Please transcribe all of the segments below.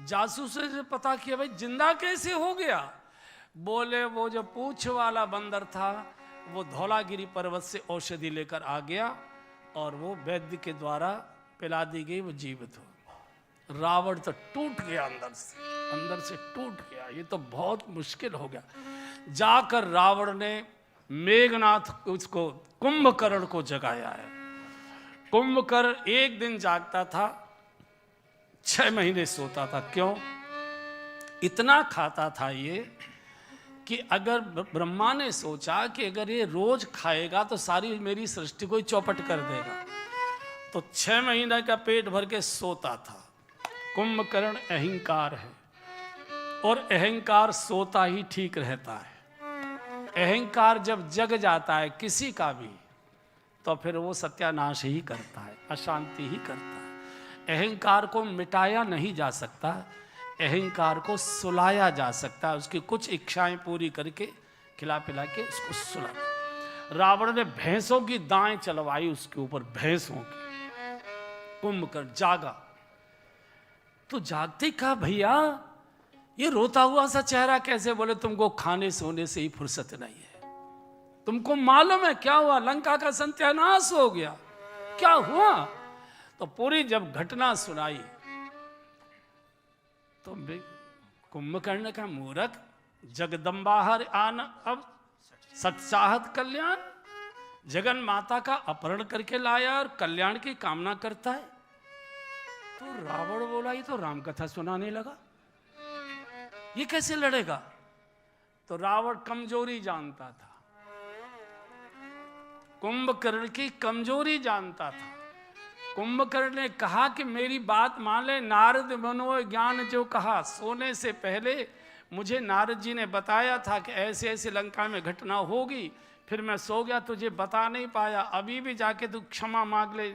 जासूस से पता किया भाई जिंदा कैसे हो गया। बोले वो जो पूंछ वाला बंदर था वो धौलागिरी पर्वत से औषधि लेकर आ गया और वो वैद्य के द्वारा पिला दी गई, वो जीवित हो गया। रावण तो टूट गया, अंदर से टूट गया। ये तो बहुत मुश्किल हो गया। जाकर रावण ने मेघनाथ उसको कुंभकर्ण को जगाया है। कुंभकर्ण एक दिन जागता था, 6 महीने सोता था। क्यों? इतना खाता था ये कि अगर ब्रह्मा ने सोचा कि अगर ये रोज खाएगा तो सारी मेरी सृष्टि को ही चौपट कर देगा, तो 6 महीने का पेट भर के सोता था। कुंभकर्ण अहंकार है और अहंकार सोता ही ठीक रहता है। अहंकार जब जग जाता है किसी का भी तो फिर वो सत्यानाश ही करता है, अशांति ही करता है। अहंकार को मिटाया नहीं जा सकता, अहंकार को सुलाया जा सकता है। उसकी कुछ इच्छाएं पूरी करके खिला पिला के उसको सुला। रावण ने भैंसों की दाएं चलवाई उसके ऊपर, भैंसों की। कुंभकर्ण जागा तो जागते कहा भैया ये रोता हुआ सा चेहरा कैसे? बोले तुमको खाने सोने से ही फुर्सत नहीं है। तुमको मालूम है क्या हुआ? लंका का सत्यानाश हो गया। क्या हुआ? तो पूरी जब घटना सुनाई तो कुंभकर्ण का मूर्ख, जगदम्बाहर आना अब सत्साहत कल्याण, जगन माता का अपहरण करके लाया और कल्याण की कामना करता है। तो रावण बोला ये तो राम कथा सुनाने लगा, ये कैसे लड़ेगा? तो रावण कमजोरी जानता था, कुंभकर्ण की कमजोरी जानता था। कुंभकर्ण ने कहा कि मेरी बात मान ले, नारद मनोज्ञान जो कहा, सोने से पहले मुझे नारद जी ने बताया था कि ऐसे ऐसे लंका में घटना होगी, फिर मैं सो गया, तुझे बता नहीं पाया। अभी भी जाके तू क्षमा मांग ले,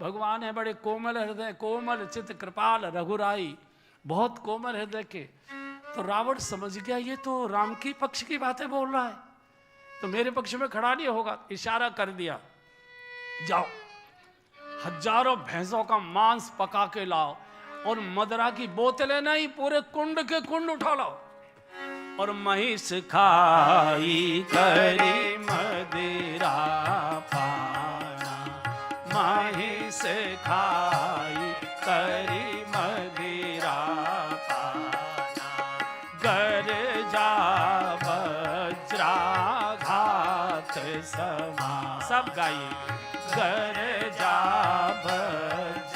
भगवान है बड़े कोमल हृदय, कोमल चित्त कृपाल रघुराई, बहुत कोमल हृदय के। तो रावण समझ गया ये तो राम की पक्ष की बातें बोल रहा है, तो मेरे पक्ष में खड़ा नहीं होगा। इशारा कर दिया, जाओ हजारों भैंसों का मांस पका के लाओ और मदरा की बोतलें नहीं, पूरे कुंड के कुंड उठा लाओ और महिष खाई करी मदिरा पाना, महिष खाई करी मदिरा पाना, गर्जा वज्राघात समा। सब गाइए, गर्जा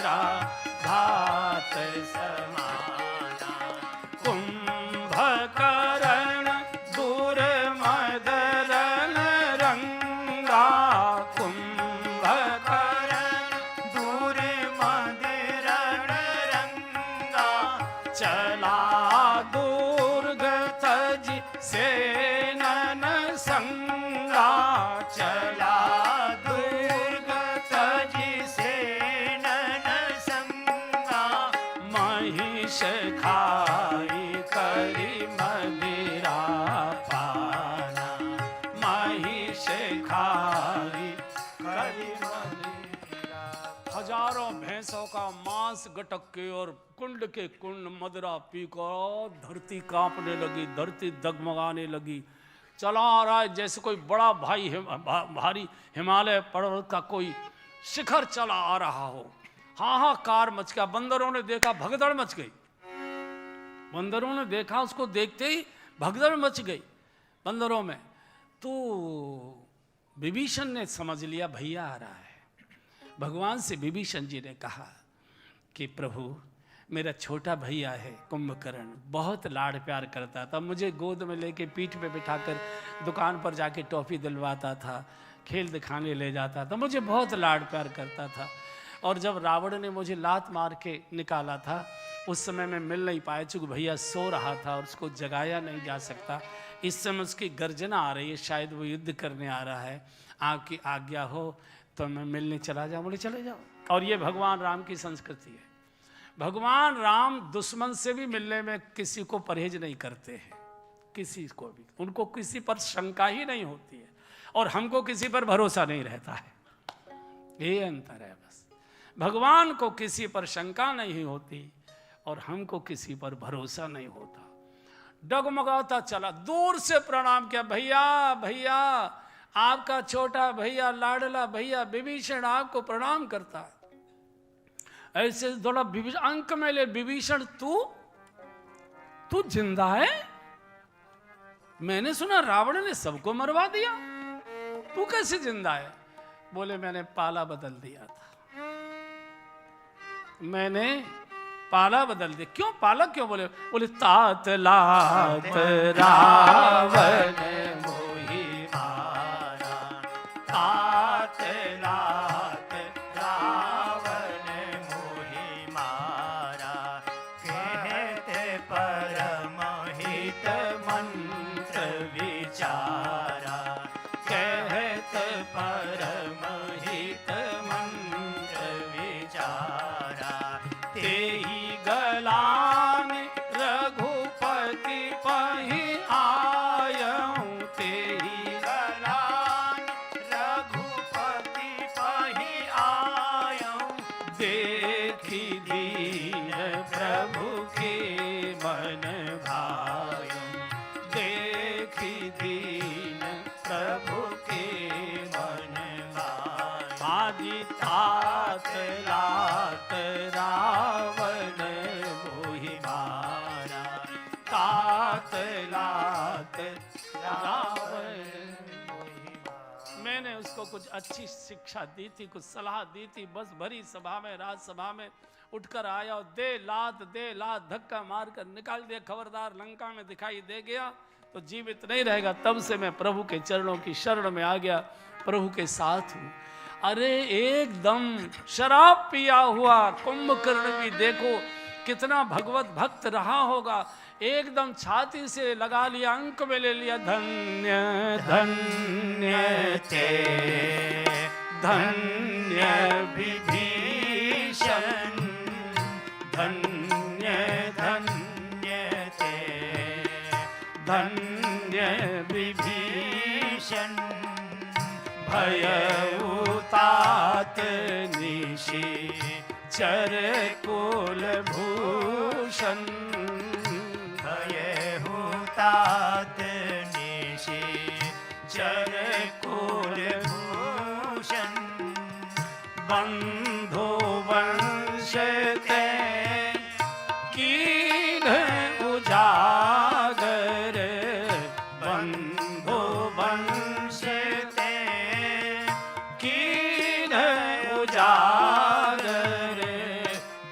वज्राघात समाना, कुंभकर्ण दुर्मदन रंगा, कुंभकर्ण दुर्मदन रंगा, चला दुर्ग तजी सेनन संगा, चला खाई करी मदिरा पाना, महिष खाई करी मदिरा। हजारों भैंसों का मांस गटक के और कुंड के कुंड मदिरा पीकर धरती कांपने लगी, धरती दगमगाने लगी। चला आ रहा है जैसे कोई बड़ा भारी हिमालय पर्वत का कोई शिखर चला आ रहा हो। हाहाकार मच गया। बंदरों ने देखा, भगदड़ मच गई। बंदरों ने देखा, उसको देखते ही भगदड़ मच गई बंदरों में। तो विभीषण ने समझ लिया भैया आ रहा है। भगवान से विभीषण जी ने कहा कि प्रभु मेरा छोटा भैया है कुंभकर्ण, बहुत लाड़ प्यार करता था, मुझे गोद में लेके पीठ पे बिठाकर दुकान पर जाके टॉफी दिलवाता था, खेल दिखाने ले जाता था, मुझे बहुत लाड़ प्यार करता था। और जब रावण ने मुझे लात मार के निकाला था उस समय मैं मिल नहीं पाया, चूँकि भैया सो रहा था और उसको जगाया नहीं जा सकता। इस समय उसकी गर्जना आ रही है, शायद वो युद्ध करने आ रहा है, आपकी आज्ञा हो तो मैं मिलने चला जाऊँ। बोले चले जाओ। और ये भगवान राम की संस्कृति है। भगवान राम दुश्मन से भी मिलने में किसी को परहेज नहीं करते हैं, किसी को भी। उनको किसी पर शंका ही नहीं होती है और हमको किसी पर भरोसा नहीं रहता है। ये अंतर है बस। भगवान को किसी पर शंका नहीं होती और हमको किसी पर भरोसा नहीं होता। डगमगाता चला, दूर से प्रणाम किया, भैया भैया, आपका छोटा भैया, लाडला भैया विभीषण आपको प्रणाम करता है। ऐसे थोड़ा विभीषण अंक में ले, विभीषण तू जिंदा है? मैंने सुना रावण ने सबको मरवा दिया, तू कैसे जिंदा है? बोले मैंने पाला बदल दिया था, मैंने पाला बदल दिया। क्यों पाला क्यों? बोले तात लात रावण मोहि मारा, तात लात रावण मोहि मारा, कहते परम हित मंत्र विचारा, कहते परम हित मंत्र विचारा, तेहि गलान रघुपति पहि आयऊं, तेहि गलान रघुपति पहि आयऊं, देखि दीन प्रभु के मन भायऊं, देखि दीन प्रभु के मन भायऊं। आदि तात लात रावण मोहि मारा, तात लात रावण मोहि मारा। मैंने उसको कुछ अच्छी शिक्षा दी थी, कुछ सलाह दी थी, बस भरी सभा में, राजसभा में उठकर आया और दे लात धक्का मारकर निकाल दिया। खबरदार लंका में दिखाई दे गया तो जीवित नहीं रहेगा। तब से मैं प्रभु के चरणों की शरण में आ गया, प्रभु के साथ हूं। अरे एकदम शराब पिया हुआ कुंभकर्ण भी देखो कितना भगवत भक्त रहा होगा, एकदम छाती से लगा लिया, अंक में ले लिया, धन्य धन्य ते धन्य विभीषण, धन्य धन्य ते धन्य विभीषण, भयउ तात निशाचर कुलभूषण, भयउ तात निशाचर कुलभूषण, बंधु वंश ते कीन उजागर, बंधु वंश ते कीन उजागर,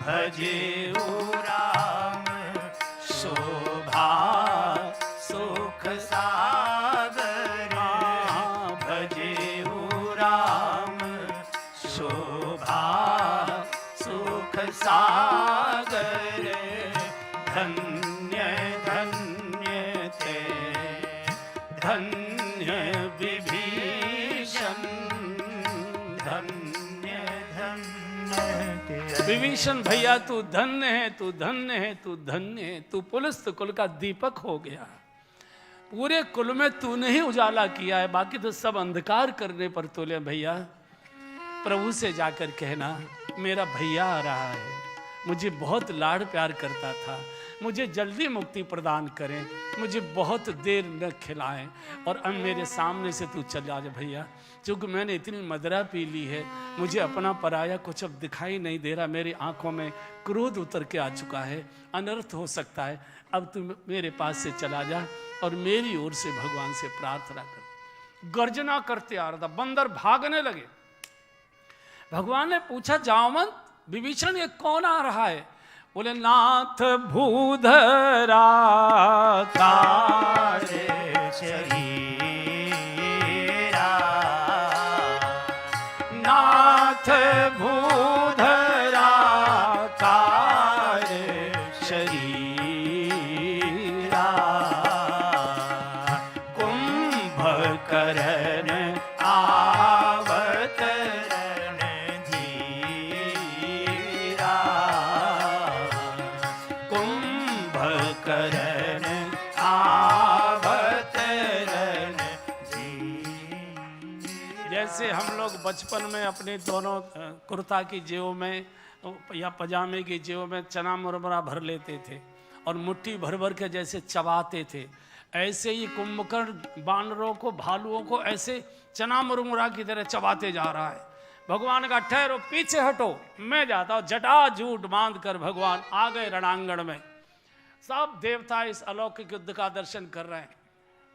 भजेउ राम शोभा सुख सागर, भजेउ राम शोभा सुख सागर, धन्य धन्य ते धन्य विभीषण, धन्य धन्य ते। विभीषण भैया तू धन्य है, तू धन्य है, तू धन्य है, तू पुलस्त कुल का दीपक हो गया। पूरे कुल में तूने ही उजाला किया है, बाकी तो सब अंधकार करने पर तुले। भैया प्रभु से जाकर कहना मेरा भैया आ रहा है, मुझे बहुत लाड़ प्यार करता था, मुझे जल्दी मुक्ति प्रदान करें, मुझे बहुत देर न खिलाएं और अब मेरे सामने से तू चला जा भैया, क्योंकि मैंने इतनी मदिरा पी ली है, मुझे अपना पराया कुछ अब दिखाई नहीं दे रहा, मेरी आंखों में क्रोध उतर के आ चुका है, अनर्थ हो सकता है, अब तू मेरे पास से चला जा और मेरी ओर से भगवान से प्रार्थना कर। गर्जना करते आ रहा था, बंदर भागने लगे। भगवान ने पूछा जामवंत विभीषण ये कौन आ रहा है? बोले नाथ भूधरा तारे शरीरा, नाथ भूधरा तारे शरीरा, कुंभकर्ण आवतरण धीरा, कुंभकर्ण आवतरण धीरा। जैसे हम लोग बचपन में अपने दोनों कुर्ता की जेबों में या पजामे की जेब में चना मुरमुरा भर लेते थे और मुट्ठी भर भर के जैसे चबाते थे, ऐसे ही कुंभकर्ण बानरों को, भालुओं को ऐसे चना मुरमुरा की तरह चबाते जा रहा है। भगवान का ठहरो, पीछे हटो, मैं जाता हूं। जटाजूट बांध कर भगवान आ गए रणांगण में। सब देवता इस अलौकिक युद्ध का दर्शन कर रहे हैं।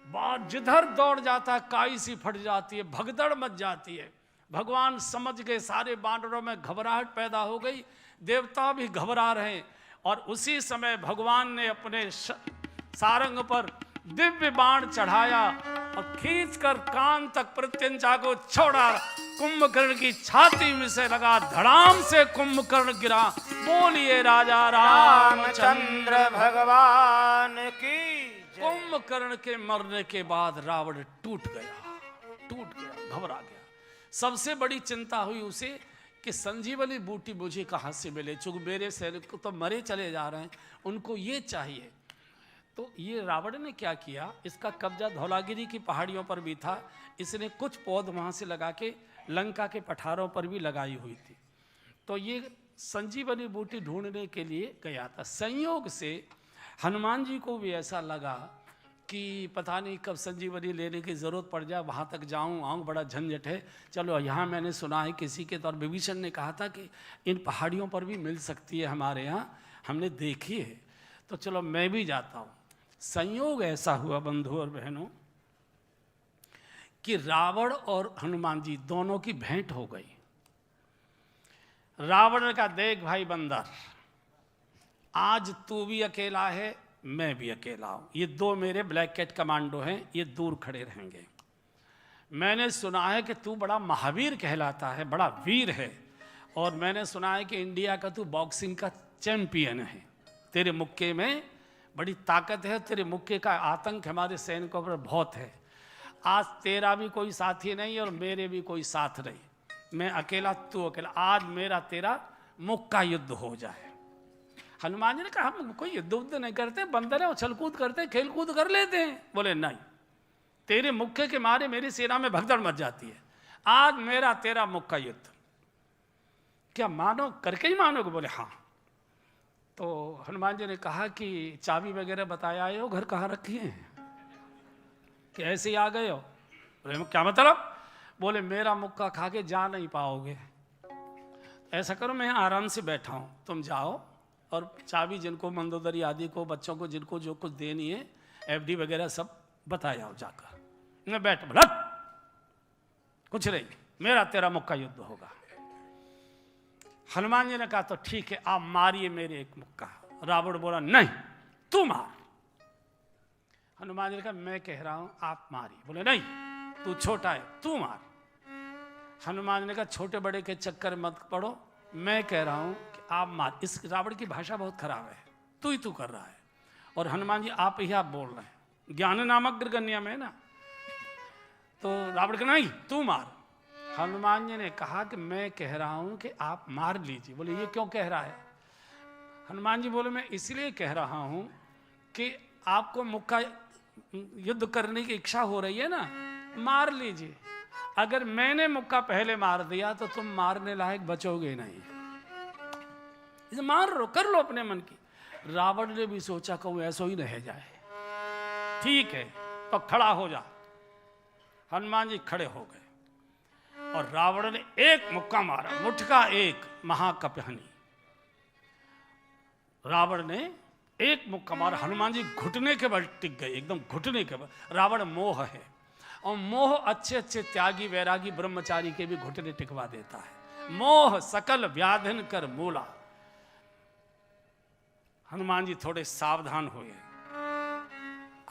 बात जिधर दौड़ जाता है काई सी फट जाती है, भगदड़ मच जाती है। भगवान समझ गए सारे बानरों में घबराहट पैदा हो गई, देवता भी घबरा रहे हैं। और उसी समय भगवान ने अपने सारंग पर दिव्य बाण चढ़ाया और खींचकर कान तक प्रत्यंचा को छोड़ा। कुंभकर्ण की छाती में से लगा, धड़ाम से कुंभकर्ण गिरा। बोलिए राजा रामचंद्र भगवान की। कुंभकर्ण के मरने के बाद रावण टूट गया, घबरा गया। सबसे बड़ी चिंता हुई उसे कि संजीवनी बूटी मुझे कहां से मिले, चूंकि मेरे सैनिक तो मरे चले जा रहे हैं, उनको ये चाहिए। तो ये रावण ने क्या किया, इसका कब्जा धौलागिरी की पहाड़ियों पर भी था। इसने कुछ पौध वहां से लगा के लंका के पठारों पर भी लगाई हुई थी। तो ये संजीवनी बूटी ढूंढने के लिए गया था। संयोग से हनुमान जी को भी ऐसा लगा कि पता नहीं कब संजीवनी लेने की ज़रूरत पड़ जाए, वहाँ तक आऊँ बड़ा झंझट है। चलो यहाँ मैंने सुना है किसी के तौर, विभीषण ने कहा था कि इन पहाड़ियों पर भी मिल सकती है हमारे यहाँ, हमने देखी है, तो चलो मैं भी जाता हूँ। संयोग ऐसा हुआ बंधु और बहनों कि रावण और हनुमान जी दोनों की भेंट हो गई। रावण ने कहा, देख भाई बंदर, आज तू भी अकेला है, मैं भी अकेला हूं। ये दो मेरे ब्लैक कैट कमांडो हैं, ये दूर खड़े रहेंगे। मैंने सुना है कि तू बड़ा महावीर कहलाता है, बड़ा वीर है, और मैंने सुना है कि इंडिया का तू बॉक्सिंग का चैंपियन है। तेरे मुक्के में बड़ी ताकत है, तेरे मुक्के का आतंक हमारे सैनिकों पर बहुत है। आज तेरा भी कोई साथी नहीं और मेरे भी कोई साथ नहीं, मैं अकेला, तू अकेला। आज मेरा तेरा मुक्का युद्ध हो जाए। हनुमान जी ने कहा, हम कोई युद्ध उद्ध नहीं करते, बंदर है, उछल कूद करते, खेल कूद कर लेते हैं। बोले नहीं, तेरे मुक्के के मारे मेरी सेना में भगदड़ मच जाती है, आज मेरा तेरा मुक्का युद्ध। क्या मानो, करके ही मानोगे? बोले हाँ। तो हनुमान जी ने कहा कि चाबी वगैरह बताया आए हो, घर कहाँ रखी है कि ऐसे ही आ गए हो? बोले क्या मतलब? बोले मेरा मुक्का खा के जा नहीं पाओगे, ऐसा करो मैं आराम से बैठा हूँ, तुम जाओ और चाबी जिनको मंदोदरी आदि को, बच्चों को जिनको जो कुछ देनी है, एफडी वगैरह सब बताया हो जाकर। मैं बैठ, बोला कुछ नहीं, मेरा तेरा मुक्का युद्ध होगा। हनुमान जी ने कहा तो ठीक है, आप मारिए मेरे एक मुक्का। रावण बोला नहीं, तू मार। हनुमान जी ने कहा मैं कह रहा हूं आप मारिए। बोले नहीं, तू छोटा है, तू मार। हनुमान जी ने कहा छोटे बड़े के चक्कर मत पड़ो, मैं कह रहा हूं कि आप मार। इस रावण की भाषा बहुत खराब है, तू ही तू कर रहा है, और हनुमान जी आप ही आप बोल रहे हैं, ज्ञान नामक गृगण्य में ना। तो रावण का नहीं, तू मार। हनुमान जी ने कहा कि मैं कह रहा हूं कि आप मार लीजिए। बोले ये क्यों कह रहा है? हनुमान जी बोले मैं इसलिए कह रहा हूं कि आपको मुक्का युद्ध करने की इच्छा हो रही है ना, मार लीजिए। अगर मैंने मुक्का पहले मार दिया तो तुम मारने लायक बचोगे नहीं, इसे मार लो, कर लो अपने मन की। रावण ने भी सोचा कहूं ऐसा ही रह जाए, ठीक है तो खड़ा हो जा। हनुमान जी खड़े हो गए और रावण ने एक मुक्का मारा, मुठका एक, महाकपहनी। रावण ने एक मुक्का मारा, हनुमान जी घुटने के बल टिक गए, एकदम घुटने के बल। रावण मोह है, और मोह अच्छे अच्छे त्यागी वैरागी ब्रह्मचारी के भी घुटने टिकवा देता है। मोह सकल व्याधिन कर मूला। हनुमान जी थोड़े सावधान हुए।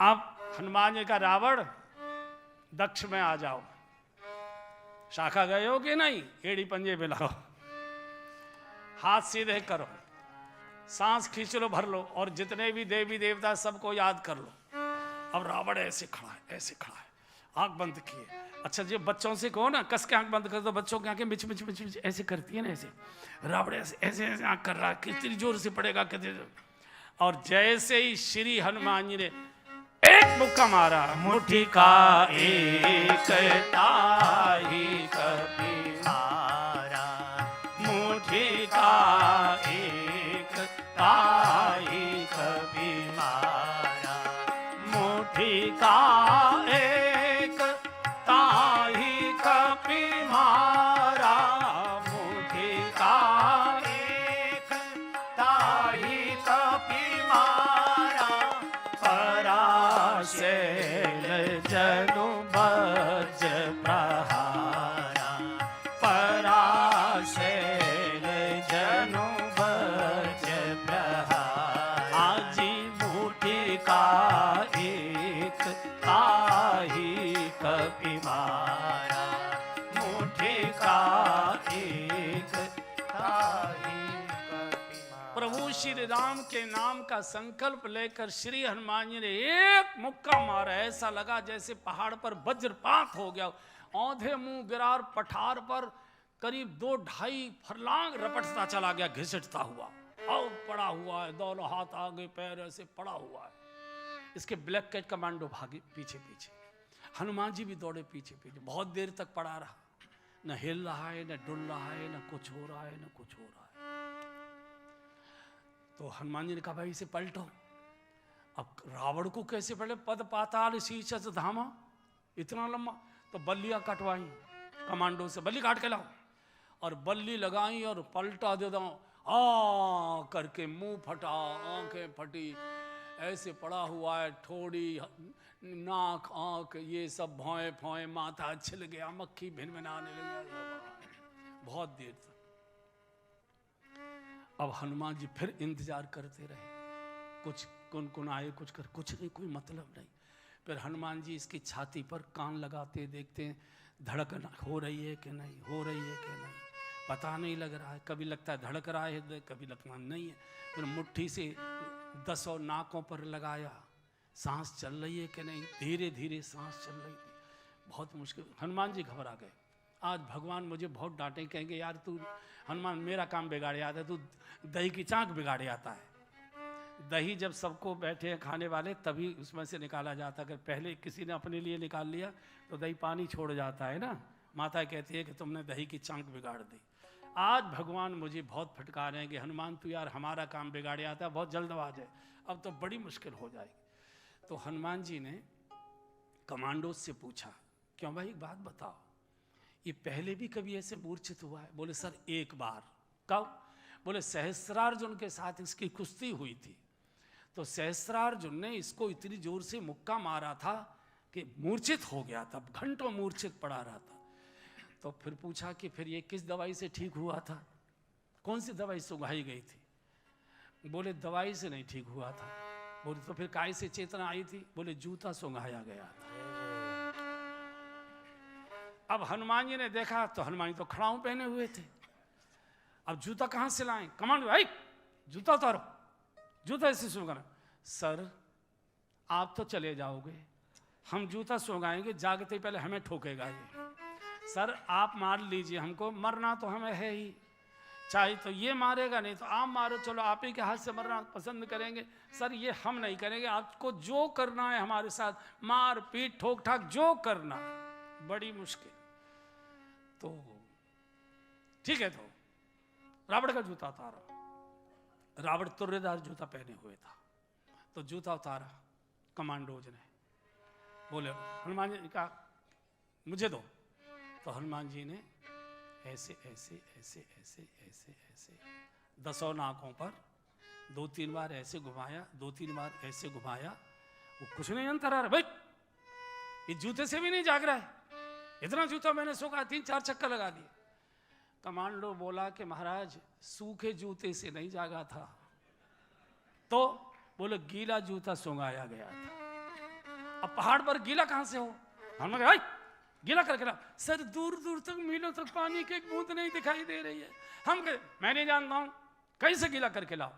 अब हनुमान जी का रावण दक्ष में आ जाओ। शाखा गए हो कि नहीं? एड़ी पंजे पे लगाओ, हाथ सीधे करो, सांस खींच लो, भर लो, और जितने भी देवी देवता सबको याद कर लो। अब रावण ऐसे खड़ा है, ऐसे खड़ा है, आंख बंद किए। अच्छा जो बच्चों से कहो ना कस के आंख बंद कर दो, बच्चों की आंखें मिच मिच मिच मिच ऐसे करती है ना, ऐसे। रावण ऐसे ऐसे ऐसे आंख कर रहा है, कितनी जोर से पड़ेगा कितनी। और जैसे ही श्री हनुमान जी ने एक मुक्का मारा, मुट्ठी का एक ताही कभी हारा, मुट्ठी का का एक ताही कपि मारा, मुठि का एक ताही कपि मारा, पराशैल जनु बज प्रहारा, पराशैल जनु बज प्रहारा, आजी मुठि का एक ताही कपि मारा, मुठि का एक ताही कपि मारा। प्रभु श्री राम के नाम का संकल्प लेकर श्री हनुमान जी ने एक मुक्का मारा, ऐसा लगा जैसे पहाड़ पर वज्रपात हो गया। औंधे मुंह गिरार पठार पर करीब 2-2.5 फरलांग रपटता चला गया, घिसटता हुआ और पड़ा हुआ है, दोनों हाथ आगे पैर ऐसे पड़ा हुआ है। इसके ब्लैक कैट कमांडो भागे पीछे पीछे, हनुमान जी भी दौड़े पीछे पीछे। बहुत देर तक पड़ा रहा, न हिल रहा है, न डुल रहा है, न कुछ हो रहा है, न कुछ हो रहा है। तो हनुमान जी ने कहा भाई इसे पलटो। अब रावण को कैसे पलटे, पद पाताल शीर्ष धामा, इतना लंबा। तो बल्लियां कटवाई कमांडो से, बल्ली काट के लाओ, और बल्ली लगाई और पलटा दे दो, आ करके मुंह फटा, आंखें फटी, ऐसे पड़ा हुआ है, ठोड़ी नाक आंख ये सब भौएं भौएं, माथा छिल गया, मक्खी भिनभिनाने लगी। बहुत देर तक अब हनुमान जी फिर इंतजार करते रहे, कुछ कुन आए, कुछ नहीं, कोई मतलब नहीं। फिर हनुमान जी इसकी छाती पर कान लगाते देखते हैं धड़कन हो रही है कि नहीं, हो रही है कि नहीं, पता नहीं लग रहा है। कभी लगता है धड़क रहा है, कभी लगता नहीं है। फिर मुट्ठी से 10 नाकों पर लगाया, सांस चल रही है कि नहीं, धीरे धीरे सांस चल रही थी। बहुत मुश्किल, हनुमान जी घबरा गए। आज भगवान मुझे बहुत डांटे, कहेंगे यार तू हनुमान मेरा काम बिगाड़े आता है, तू दही की चाक बिगाड़े आता है। दही जब सबको बैठे हैं खाने वाले तभी उसमें से निकाला जाता है, अगर पहले किसी ने अपने लिए निकाल लिया तो दही पानी छोड़ जाता है ना। माता कहती है कि तुमने दही की चाक बिगाड़ दी। आज भगवान मुझे बहुत फटकार रहे हैं कि हनुमान तू यार हमारा काम बिगाड़े आता है, बहुत जल्दबाज है, अब तो बड़ी मुश्किल हो जाएगी। तो हनुमान जी ने कमांडो से पूछा, क्यों भाई एक बात बताओ, ये पहले भी कभी ऐसे मूर्छित हुआ है? बोले सर एक बार। कब? बोले सहस्त्रार्जुन के साथ इसकी कुश्ती हुई थी, तो सहस्त्रार्जुन ने इसको इतनी जोर से मुक्का मारा था कि मूर्छित हो गया था, घंटों मूर्छित पड़ा रहा था। तो फिर पूछा कि फिर ये किस दवाई से ठीक हुआ था, कौन सी दवाई सुंघाई गई थी? बोले दवाई से नहीं ठीक हुआ था। बोले तो फिर काय से चेतना आई थी? बोले जूता सुंघाया गया था। अब हनुमान जी ने देखा तो हनुमान जी तो खड़ाऊ पहने हुए थे, अब जूता कहां से लाएं? कमांड भाई जूता उतारो, जूता ऐसे सुंघाना। सर आप तो चले जाओगे, हम जूता सुंघाएंगे, जागते ही पहले हमें ठोकेगा ये। सर आप मार लीजिए हमको, मरना तो हमें है ही, चाहे तो ये मारेगा नहीं तो आप मारो, चलो आप ही के हाथ से मरना पसंद करेंगे। सर ये हम नहीं करेंगे, आपको जो करना है हमारे साथ, मार पीट ठोक ठाक जो करना, बड़ी मुश्किल। तो ठीक है, तो रावण का जूता उतारा। रावण तुर्रेदार जूता पहने हुए था, तो जूता उतारा कमांडोज ने। बोले हनुमान जी ने कहा मुझे दो, तो हनुमान जी ने ऐसे ऐसे ऐसे ऐसे ऐसे ऐसे 10 नाकों पर 2-3 बार ऐसे घुमाया, 2-3 बार ऐसे घुमाया, वो कुछ नहीं अंतर आ रहा। भाई ये जूते से भी नहीं जाग रहा है, इतना जूता मैंने सूखा 3-4 चक्कर लगा दिए। कमांडो बोला कि महाराज सूखे जूते से नहीं जागा था, तो बोले गीला जूता सूंघाया गया था। अब पहाड़ पर गीला कहां से हो? हमने कहा गीला करके लाओ। सर दूर दूर तक मीलों तक पानी की एक बूंद नहीं दिखाई दे रही है। हम कहे मैं नहीं जानता हूं, कैसे गीला करके लाओ?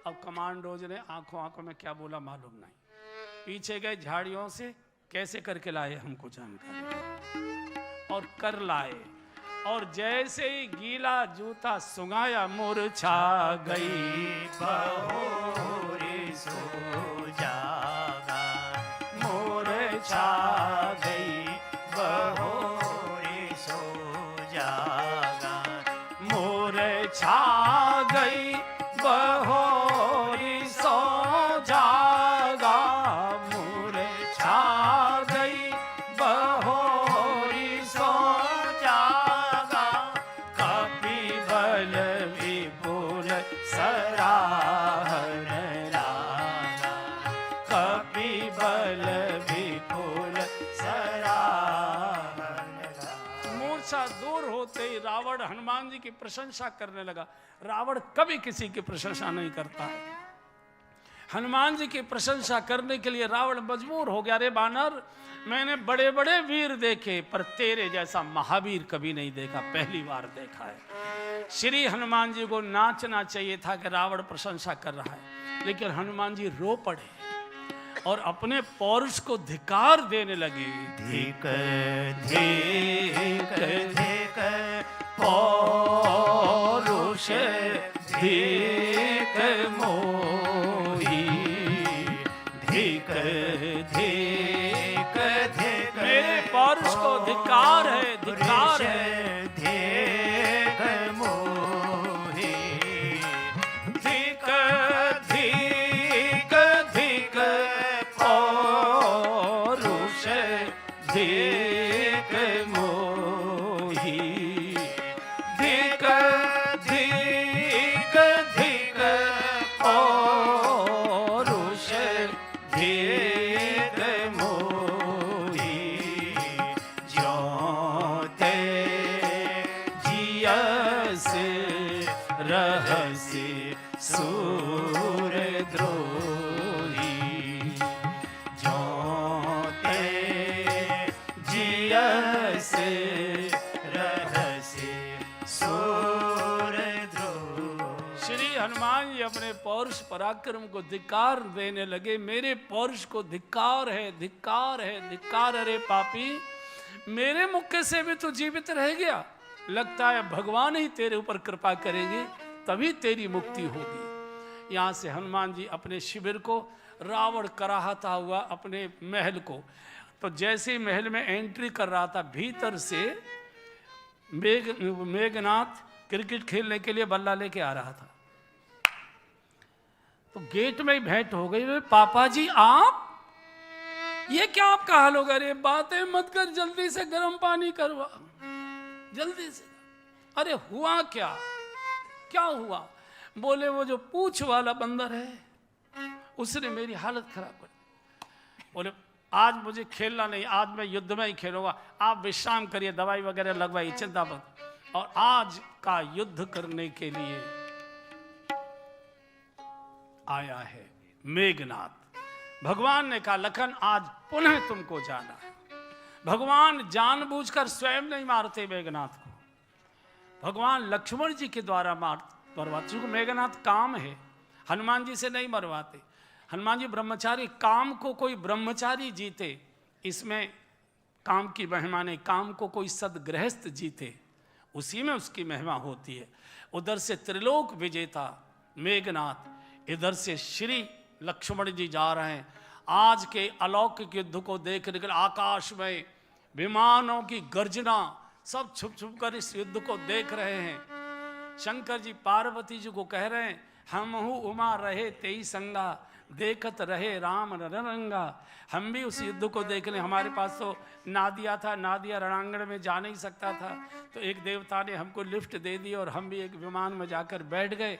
अब कमांडोज ने आंखों आंखों में क्या बोला मालूम नहीं, पीछे गए झाड़ियों से कैसे करके लाए हमको जानकारी, और कर लाए। और जैसे ही गीला जूता सुंघाया मूर्छा गई बहोरे सो जागा, मूर्छा गई बहोरे सो जागा, मूर्छा गई बहोरी सो जागा, मूर्छा वर्षा दूर होते ही रावण हनुमान जी की प्रशंसा करने लगा। रावण कभी किसी की प्रशंसा नहीं करता है। हनुमान जी की प्रशंसा करने के लिए रावण मजबूर हो गया। अरे बानर, मैंने बड़े बड़े वीर देखे पर तेरे जैसा महावीर कभी नहीं देखा, पहली बार देखा है। श्री हनुमान जी को नाचना चाहिए था कि रावण प्रशंसा कर रहा है, लेकिन हनुमान जी रो पड़े और अपने पौरुष को धिक्कार देने लगे। धिक धिक धिक पौरुष धिक मोही, धिक धिक धिक मेरे पौरुष को धिक्कार है, धिक्कार है। धिक मोहि धिक धिक धिक पौरुष धिक मोही, धिक धिक धिक पौरुष धिक मोही। ज्योते जियस रहसि सूर द्रोही, ज्योते जियस रहसि सूरद्रोही। श्री हनुमान जी अपने पौरुष पराक्रम को धिक्कार देने लगे। मेरे पौरुष को धिक्कार है, धिक्कार है, धिक्कार। अरे पापी, मेरे मुक्के से भी तू जीवित रह गया। लगता है भगवान ही तेरे ऊपर कृपा करेंगे, तभी तेरी मुक्ति होगी। यहाँ से हनुमान जी अपने शिविर को, रावण कराहता हुआ अपने महल को, तो जैसे ही महल में एंट्री कर रहा था, भीतर से मेघनाथ क्रिकेट खेलने के लिए बल्ला लेके आ रहा था। तो गेट में ही भेंट हो गई। वे पापा जी आप, ये क्या आपका हाल होगा? अरे बातें मत कर, जल्दी से गर्म पानी करवा, जल्दी से। अरे हुआ क्या, क्या हुआ? बोले वो जो पूंछ वाला बंदर है उसने मेरी हालत खराब कर दी। बोले आज मुझे खेलना नहीं, आज मैं युद्ध में ही खेलूंगा, आप विश्राम करिए, दवाई वगैरह लगवाइए, चिंता मत। और आज का युद्ध करने के लिए आया है मेघनाथ। भगवान ने कहा लखन आज पुनः तुमको जाना है। भगवान जानबूझकर स्वयं नहीं मारते मेघनाथ को, भगवान लक्ष्मण जी के द्वारा मरवाते। क्योंकि मेघनाथ काम है, हनुमान जी से नहीं मरवाते। हनुमान जी ब्रह्मचारी, काम को कोई ब्रह्मचारी जीते, इसमें काम की महिमा नहीं। काम को कोई सदगृहस्थ जीते, उसी में उसकी महिमा होती है। उधर से त्रिलोक विजेता मेघनाथ, इधर से श्री लक्ष्मण जी जा रहे हैं। आज के अलौकिक युद्ध को देखने के लिए आकाश में विमानों की गर्जना, सब छुप छुप कर इस युद्ध को देख रहे हैं। शंकर जी पार्वती जी को कह रहे हैं, हम हूँ उमा रहे तेई संगा, देखत रहे राम रंगा। हम भी उस युद्ध को देख लें। हमारे पास तो नादिया था, नादिया रणांगण में जा नहीं सकता था, तो एक देवता ने हमको लिफ्ट दे दी और हम भी एक विमान में जाकर बैठ गए।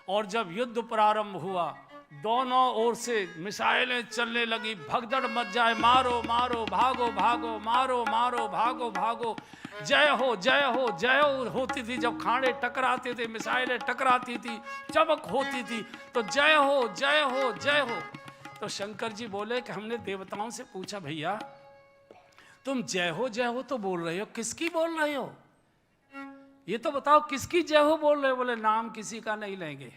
और जब युद्ध प्रारंभ हुआ, दोनों ओर से मिसाइलें चलने लगी, भगदड़ मच जाए, मारो मारो भागो भागो, मारो मारो भागो भागो, जय हो जय हो जय हो होती थी। जब खाने टकराते थे, मिसाइलें टकराती थी, चमक होती थी, तो जय हो जय हो जय हो। तो शंकर जी बोले कि हमने देवताओं से पूछा, भैया तुम जय हो तो बोल रहे हो, किसकी बोल रहे हो? ये तो बताओ किसकी जय हो बोल रहे हो? बोले नाम किसी का नहीं लेंगे,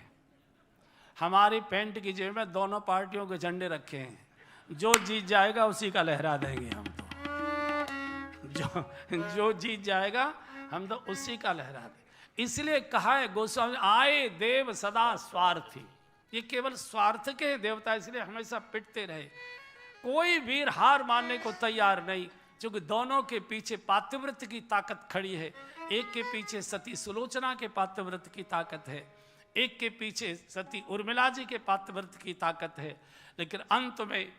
हमारी पैंट की जेब में दोनों पार्टियों के झंडे रखे हैं, जो जीत जाएगा उसी का लहरा देंगे हम तो। जो जीत जाएगा हम तो उसी का लहरा दें। इसलिए कहा है गोस्वामी, आए देव सदा स्वार्थी। ये केवल स्वार्थ के देवता, इसलिए हमेशा पिटते रहे। कोई वीर हार मानने को तैयार नहीं, क्योंकि दोनों के पीछे पातिव्रत की ताकत खड़ी है। एक के पीछे सती सुलोचना के पातिव्रत की ताकत है, एक के पीछे सती उर्मिला जी के पातिव्रत की ताकत है, लेकिन अंत में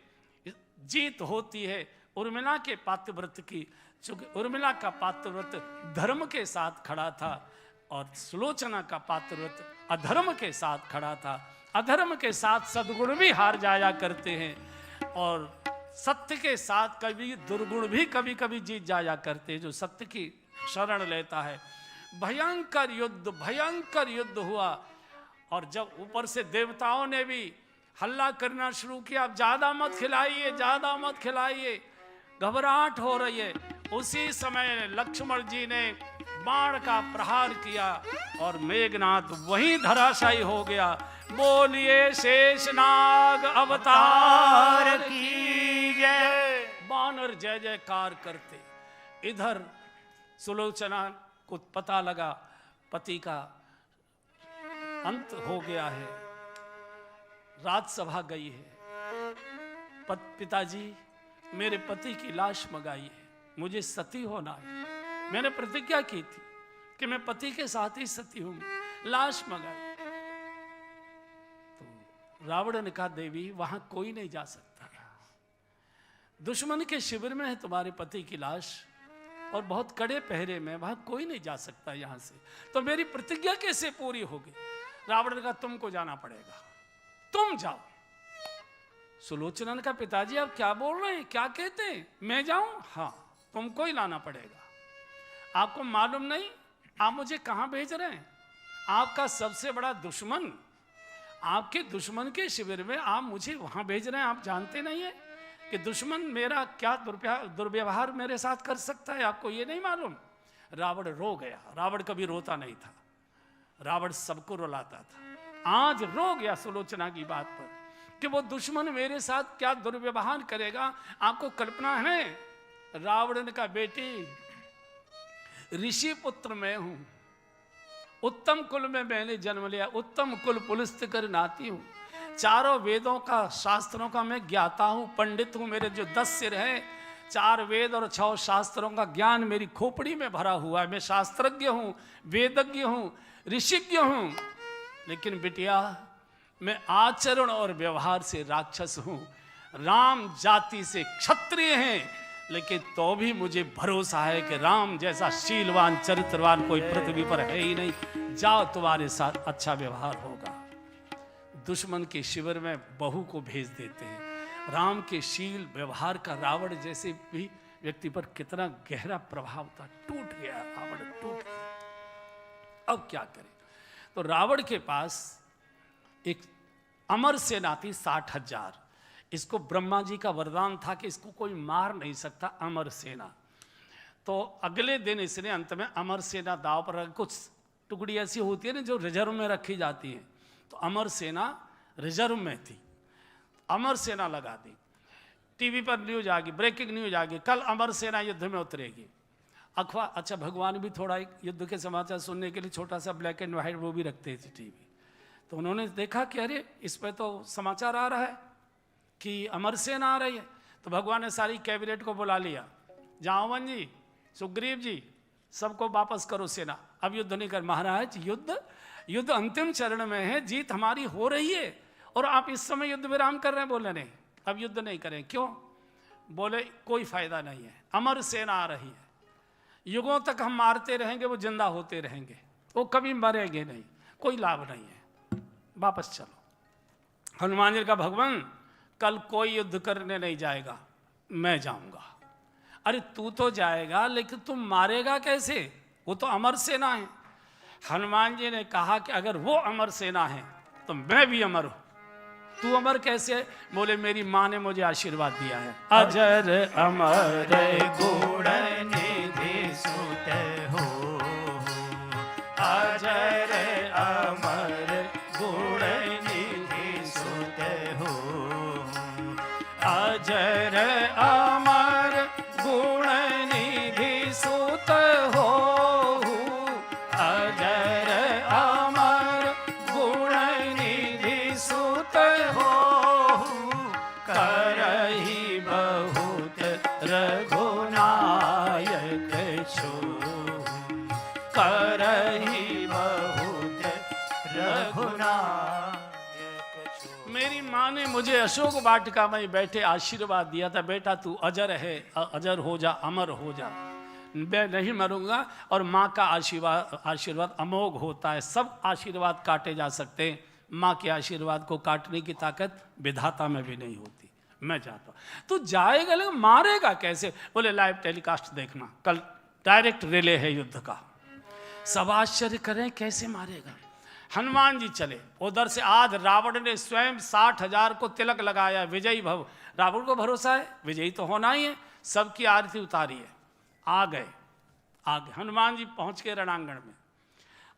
जीत होती है उर्मिला के पातिव्रत की, क्योंकि उर्मिला का पातिव्रत धर्म के साथ खड़ा था और सुलोचना का पातिव्रत अधर्म के साथ खड़ा था। अधर्म के साथ सद्गुण भी हार जाया करते हैं और सत्य के साथ कभी दुर्गुण भी कभी कभी जीत जाया करते हैं। जो सत्य की शरण लेता है। भयंकर युद्ध हुआ। और जब ऊपर से देवताओं ने भी हल्ला करना शुरू किया, अब ज्यादा मत खिलाइए, ज्यादा मत खिलाइए, घबराहट हो रही है, उसी समय लक्ष्मण जी ने बाण का प्रहार किया और मेघनाथ वहीं धराशायी हो गया। बोलिए शेषनाग अवतार की जय। बानर जय जयकार करते। इधर सुलोचना को पता लगा पति का अंत हो गया है, राजसभा गई है। पिताजी मेरे पति की लाश मंगाई है, मुझे सती होना है। मैंने प्रतिज्ञा की थी कि मैं पति के साथ ही सती हूंगी, लाश मंगाई। तो रावण ने कहा देवी वहां कोई नहीं जा सकता, दुश्मन के शिविर में है तुम्हारे पति की लाश और बहुत कड़े पहरे में, वहां कोई नहीं जा सकता यहां से, तो मेरी प्रतिज्ञा कैसे पूरी होगी? रावण ने कहा तुमको जाना पड़ेगा, तुम जाओ। सुलोचना ने कहा पिताजी आप क्या बोल रहे हैं, क्या कहते हैं, मैं जाऊं? हाँ तुमको ही लाना पड़ेगा। आपको मालूम नहीं आप मुझे कहां भेज रहे हैं? आपका सबसे बड़ा दुश्मन, आपके दुश्मन के शिविर में आप मुझे वहां भेज रहे हैं। आप जानते नहीं है कि दुश्मन मेरा क्या दुर्व्यवहार मेरे साथ कर सकता है, आपको ये नहीं मालूम? रावण रो गया। रावण कभी रोता नहीं था, रावण सबको रुलाता था। आज रो गया सुलोचना की बात पर कि वो दुश्मन मेरे साथ क्या दुर्व्यवहार करेगा। आपको कल्पना है? रावण ने कहा बेटी ऋषि पुत्र मैं हूं, उत्तम कुल में मैंने जन्म लिया, उत्तम कुल पुलस्त कर नाती हूं, चारों वेदों का शास्त्रों का मैं ज्ञाता हूं, पंडित हूं। मेरे जो 10 सिर हैं, 4 वेद और 6 शास्त्रों का ज्ञान मेरी खोपड़ी में भरा हुआ है। मैं शास्त्रज्ञ हूं, वेदज्ञ हूं, ऋषिज्ञ हूं। लेकिन बिटिया मैं आचरण और व्यवहार से राक्षस हूं, राम जाति से क्षत्रिय हैं, लेकिन तो भी मुझे भरोसा है कि राम जैसा शीलवान चरित्रवान कोई पृथ्वी पर है ही नहीं। जाओ तुम्हारे साथ अच्छा व्यवहार होगा। दुश्मन के शिविर में बहू को भेज देते हैं। राम के शील व्यवहार का रावण जैसे भी व्यक्ति पर कितना गहरा प्रभाव था, टूट गया, रावण टूट गया। अब क्या करें? तो रावण के पास एक अमर सेना थी 60,000। इसको ब्रह्मा जी का वरदान था कि इसको कोई मार नहीं सकता, अमर सेना। तो अगले दिन इसने अंत में अमर सेना दाव पर, कुछ टुकड़ी ऐसी होती है ना जो रिजर्व में रखी जाती है, तो अमर सेना रिजर्व में थी, अमर सेना लगा दी। टीवी पर न्यूज आ गई, ब्रेकिंग न्यूज आ गई, कल अमर सेना युद्ध में उतरेगी। अखबार, अच्छा भगवान भी थोड़ा एक युद्ध के समाचार सुनने के लिए छोटा सा ब्लैक एंड व्हाइट वो भी रखते थे टीवी। तो उन्होंने देखा कि अरे इस पर तो समाचार आ रहा है कि अमर सेना आ रही है। तो भगवान ने सारी कैबिनेट को बुला लिया, जामवन जी, सुग्रीव जी, सबको वापस करो सेना, अब युद्ध नहीं कर। महाराज युद्ध अंतिम चरण में है, जीत हमारी हो रही है और आप इस समय युद्ध विराम कर रहे हैं। बोले नहीं अब युद्ध नहीं करें। क्यों? बोले कोई फायदा नहीं है, अमर सेना आ रही है, युगों तक हम मारते रहेंगे, वो जिंदा होते रहेंगे, वो कभी मरेंगे नहीं, कोई लाभ नहीं है, वापस चलो। हनुमान जी का भगवान कल कोई युद्ध करने नहीं जाएगा, मैं जाऊंगा। अरे तू तो जाएगा लेकिन तुम मारेगा कैसे? वो तो अमर सेना है। हनुमान जी ने कहा कि अगर वो अमर सेना है तो मैं भी अमर हूं। तू अमर कैसे? बोले मेरी माँ ने मुझे आशीर्वाद दिया है, अजर अमर गुण निधि सुत हो, अजर अमर गुण निधि सुत हो, अजर अमर गुण निधि सुत हो, अजर अमर गुण निधि सुत हो, करहि बहुत रघुनायक छो, करहि बहुत रघुनायक छो। मेरी माँ ने मुझे अशोक वाटिका में बैठे आशीर्वाद दिया था, बेटा तू अजर है, अजर हो जा, अमर हो जा, मैं नहीं मरूंगा। और माँ का आशीर्वाद अमोघ होता है, सब आशीर्वाद काटे जा सकते हैं, माँ के आशीर्वाद को काटने की ताकत विधाता में भी नहीं होती। मैं जाता हूँ। तू जाएगा लेकिन मारेगा कैसे? बोले लाइव टेलीकास्ट देखना, कल डायरेक्ट रिले है युद्ध का। सब आश्चर्य करें कैसे मारेगा। हनुमान जी चले उधर से। आज रावण ने स्वयं 60,000 को तिलक लगाया, विजयी भव। रावण को भरोसा है विजयी तो होना ही है, सबकी आरती उतारी है। आ गए हनुमान जी पहुंच गए रणांगण में।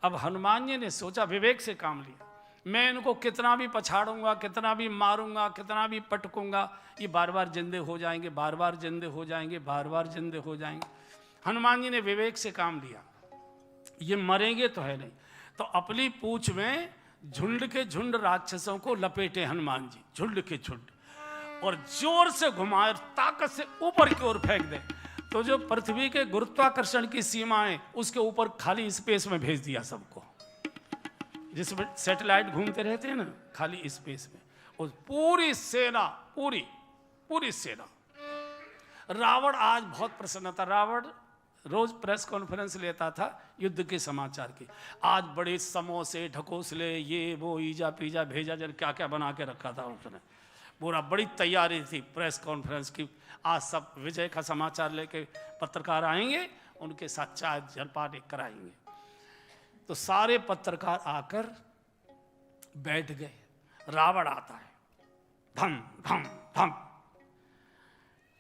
अब हनुमान जी ने सोचा, विवेक से काम लिया, मैं इनको कितना भी पछाड़ूंगा, कितना भी मारूंगा, कितना भी पटकूंगा, ये बार बार जिंदे हो जाएंगे, बार बार जिंदे हो जाएंगे, बार बार जिंदे हो जाएंगे। हनुमान जी ने विवेक से काम लिया, ये मरेंगे तो है नहीं। तो अपनी पूंछ में झुंड के झुंड राक्षसों को लपेटे हनुमान जी, झुंड के झुंड, और जोर से घुमाए, ताकत से ऊपर की ओर फेंक दे। तो जो पृथ्वी के गुरुत्वाकर्षण की सीमाएं, उसके ऊपर खाली स्पेस में भेज दिया सबको, जिसमें सैटेलाइट घूमते रहते हैं ना, खाली स्पेस में। और पूरी सेना, पूरी सेना। रावण आज बहुत प्रसन्न था। रावण रोज प्रेस कॉन्फ्रेंस लेता था युद्ध के समाचार की। आज बड़े समोसे, ढकोसले, ये वो ईजा पीजा भेजा, जन क्या क्या बना के रखा था उसने। पूरा बड़ी तैयारी थी प्रेस कॉन्फ्रेंस की। आज सब विजय का समाचार लेके पत्रकार आएंगे, उनके साथ चाय जलपान कराएंगे। तो सारे पत्रकार आकर बैठ गए। रावण आता है, धम धम धम,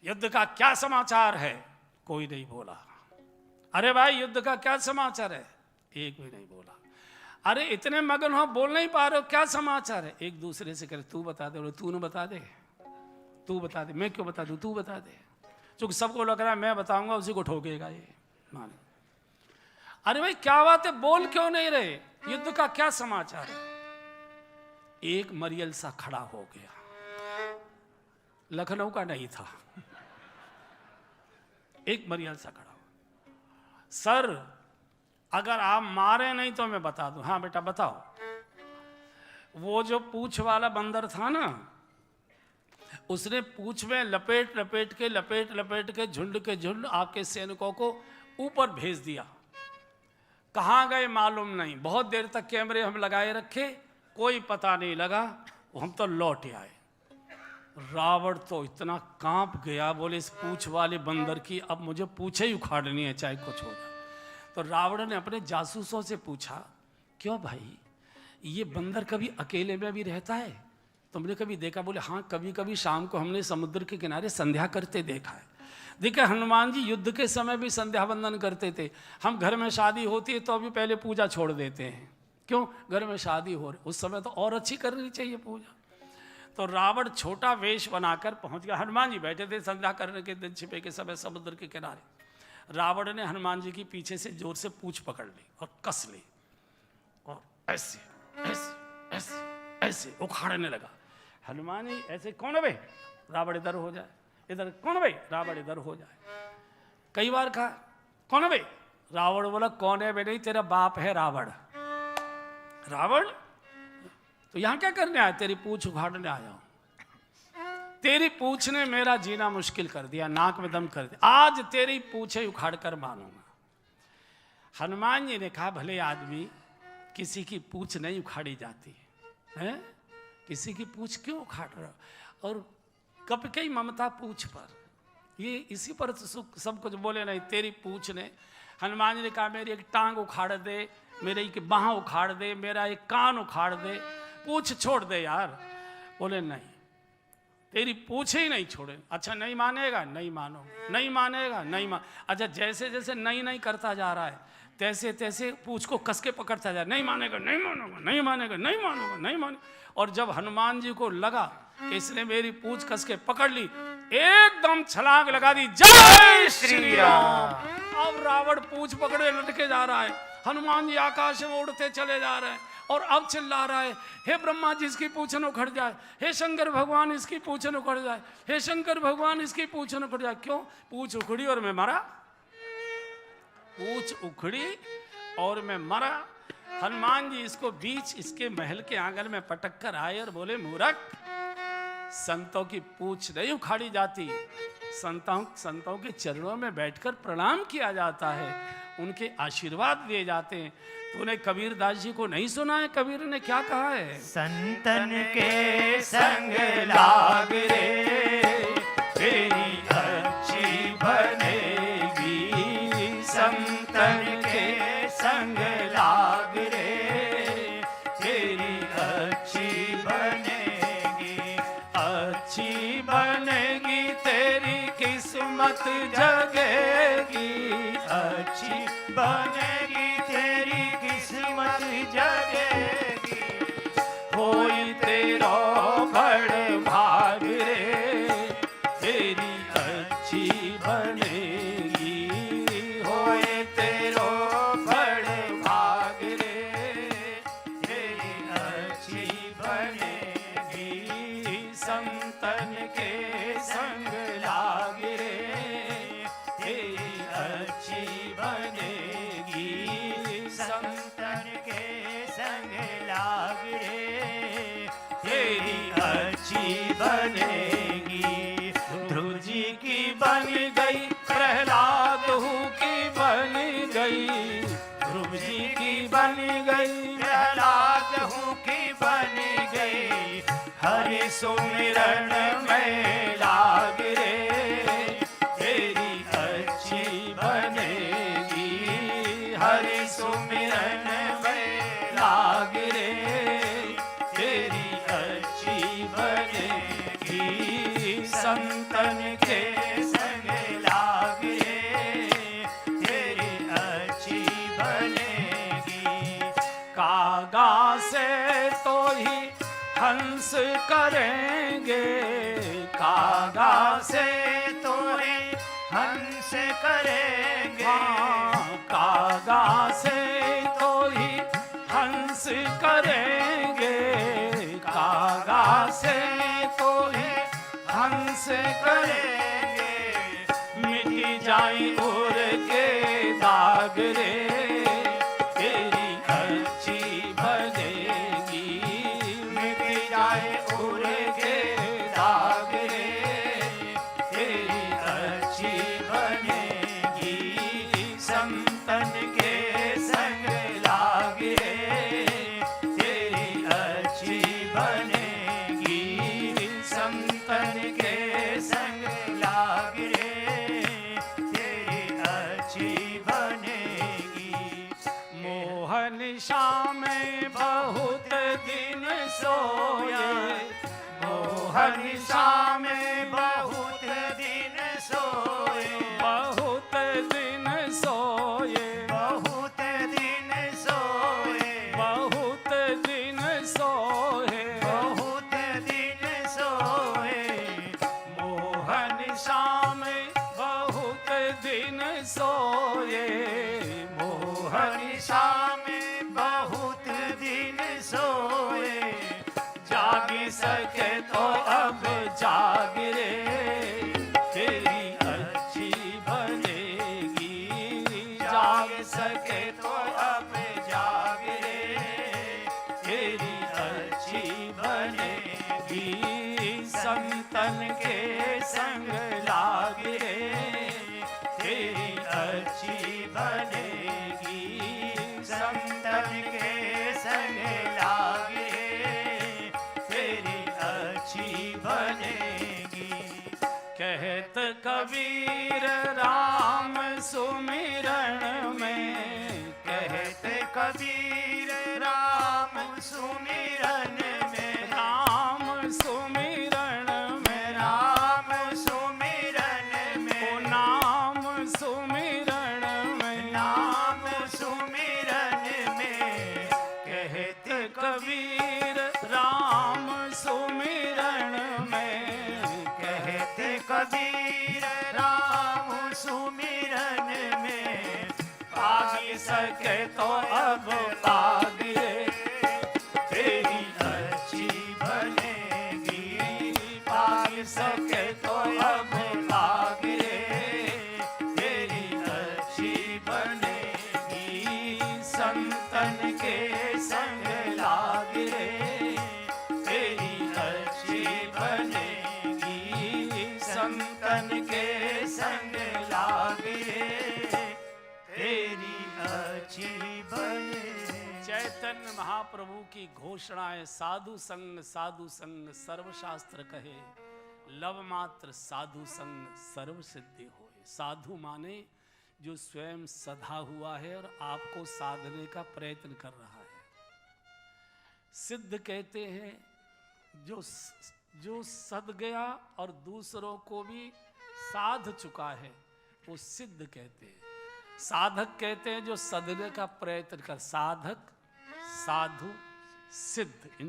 युद्ध का क्या समाचार है? कोई नहीं बोला। अरे भाई युद्ध का क्या समाचार है? एक भी नहीं बोला। अरे इतने मगन हो, बोल नहीं पा रहे हो, क्या समाचार है? एक दूसरे से करे, तू बता दे। तू न बता दे, तू बता दे। मैं क्यों बता दूं, तू बता दे। क्योंकि सबको लग रहा है मैं बताऊंगा उसी को ठोकेगा ये, माने। अरे भाई क्या बात है, बोल क्यों नहीं रहे? युद्ध का क्या समाचार है? एक मरियल सा खड़ा हो गया, लखनऊ का नहीं था, एक मरियल सा खड़ा हो। सर अगर आप मारे नहीं तो मैं बता दूं। हाँ बेटा बताओ। वो जो पूंछ वाला बंदर था ना, उसने पूंछ में लपेट लपेट के झुंड के झुंड आपके सैनिकों को ऊपर भेज दिया। कहाँ गए मालूम नहीं। बहुत देर तक कैमरे हम लगाए रखे, कोई पता नहीं लगा। हम तो लौट आए। रावण तो इतना कांप गया, बोले इस पूंछ वाले बंदर की अब मुझे पूंछे ही उखाड़नी है, चाहे कुछ हो जाए। तो रावण ने अपने जासूसों से पूछा, क्यों भाई ये बंदर कभी अकेले में भी रहता है? तुमने कभी देखा? बोले हाँ, कभी कभी शाम को हमने समुद्र के किनारे संध्या करते देखा है। देखिए हनुमान जी युद्ध के समय भी संध्या वंदन करते थे। हम घर में शादी होती है तो अभी पहले पूजा छोड़ देते हैं। क्यों? घर में शादी हो रही, उस समय तो और अच्छी करनी चाहिए पूजा। तो रावण छोटा वेश बनाकर पहुंच गया। हनुमान जी बैठे थे संध्या करने के दिन छिपे के समय समुद्र के किनारे। रावण ने हनुमान जी की पीछे से जोर से पूंछ पकड़ ली और कस ली, और ऐसे ऐसे ऐसे ऐसे उखाड़ने लगा। हनुमान जी ऐसे, कौन है भाई? रावण इधर हो जाए, इधर कौन है भाई? रावण इधर हो जाए। कई बार कहा, कौन है भाई? रावण बोला, कौन है भाई? नहीं, तेरा बाप है रावण। रावण तो यहां क्या करने आया? तेरी पूंछ उखाड़ने आया हूं। तेरी पूंछ ने मेरा जीना मुश्किल कर दिया, नाक में दम कर दिया। आज तेरी पूंछे उखाड़ कर मानूंगा। हनुमान जी ने कहा, भले आदमी, किसी की पूंछ नहीं उखाड़ी जाती है, किसी की पूंछ क्यों उखाड़ रहा? और कब कई ममता पूंछ पर, ये इसी पर सब कुछ बोले नहीं। तेरी पूंछ ने, हनुमान जी ने कहा, मेरी एक टांग उखाड़ दे, मेरी एक बाह उखाड़ दे, मेरा एक कान उखाड़ दे, पूंछ छोड़ दे यार। बोले नहीं, तेरी पूंछ ही नहीं छोड़े। अच्छा नहीं मानेगा? नहीं मानो। नहीं मानेगा? नहीं मान। अच्छा जैसे जैसे नहीं करता जा रहा है, तैसे तैसे पूंछ को कस के पकड़ता जा। नहीं मानेगा, नहीं मानूंगा, नहीं मानेगा, नहीं मानूंगा, नहीं माने। और जब हनुमान जी को लगा कि इसने मेरी पूंछ कस के पकड़ ली, एकदम छलांग लगा दी, जय श्री राम। अब रावण पूंछ पकड़े लटके जा रहा है, हनुमान जी आकाश में उड़ते चले जा रहे हैं। और अब चिल्ला रहा है, हे ब्रह्मा जी इसकी पूंछ न उखड़ जाए, हे शंकर भगवान इसकी पूंछ न उखड़ जाए, हे शंकर भगवान इसकी पूंछ न उखड़ जाए। क्यों? पूंछ उखड़ी और मैं मरा। पूंछ उखड़ी और मैं मरा। हनुमान जी इसको बीच इसके महल के आंगन में पटक कर आए और बोले, मूर्ख, संतों की पूंछ नहीं उखाड़ी जाती, संतों के चरणों में बैठकर प्रणाम किया जाता है, उनके आशीर्वाद दिए जाते हैं। तूने कबीर दास जी को नहीं सुना है? कबीर ने क्या कहा है? संतन के संग लाग रे, तेरी अच्छी बनेगी। बनेगी तेरी किस्मत जगेगी, अच्छी बनेगी तेरी किस्मत जगेगी। होई तेरो बड़ भाग रे, तेरी अच्छी बनेगी, होए तेरो बड़ भाग रे, तेरी अच्छी बनेगी। संतन के संग लाग रे, तेरी अच्छी बनेगी, संतन के संग लाग रे, तेरी अच्छी बनेगी। ध्रुव जी की बन गई, प्रहलाद की बन गई, ध्रुव जी की बन गई, प्रहलाद हूँ की बन गई। हरि सुमिरन में लाग रे, तेरी अच्छी बनेगी, हरि सुमिरन में लाग रे, तेरी अच्छी बनेगी, संतन के संग लाग रे, तेरी अच्छी बनेगी। कागा से तो ही हंस करेंगे, कागा से तो ही हंस करेंगे। हाँ, कागा से तो ही हंस करेंगे, कागा से तो ही हंस करेंगे, मिट जाए उड़ के दाग रे, तेरी अच्छी बनेगी, मिट जाए उड़ के दाग रे, तेरी अच्छी बनेगी, संतन के संग लाग रे, तेरी अच्छी बनेगी, संतन के संग लाग रे, तेरी अच्छी बनेगी। मोहन शाम में बहुत दिन सोए, मोहन शाम में बहुत दिन सोए, बहुत दिन सोए, बहुत दिन सोए, बहुत दिन सोए, बहुत दिन सोए। मोहन शाम बहुत दिन सोए, मोहन शाम बहुत दिन सोए, जाग सके तो अब जाग रे, तेरी अच्छी बनेगी, जाग सके तो अब जाग रे, तेरी अच्छी बनेगी, संतन के संग लाग रे, तेरी अच्छी बनेगी, संतन के संग लाग रे, तेरी अच्छी बनेगी। कहत कबीर राम सुमिरन में, कहत कहते कबीर राम सुमिरन में, राम सुमिरन में, राम सुमिरन ओ में, नाम सुमिरन में, नाम सुमिरन में। कहत कबीर राम सुमिरन में, कहते कबीर राम सुमिरन में, पाग सके तो अब पाग रे, तेरी अच्छी बनेगी, पाग सके तो अब पाग रे, तेरी अच्छी बनेगी, संतन के संग लाग रे, तेरी अच्छी बनेगी, संतन के संग लाग रे, तेरी अच्छी बने। चैतन्य महाप्रभु की घोषणा है, साधु संग सर्वशास्त्र कहे, लव मात्र साधु संग सर्व सिद्धि होए। साधु माने जो स्वयं सधा हुआ है और आपको साधने का प्रयत्न कर रहा है। सिद्ध कहते हैं जो जो सद गया और दूसरों को भी साध चुका है, वो सिद्ध कहते हैं। साधक कहते हैं जो सदने का प्रयत्न कर, साधक, साधु, सिद्ध, इन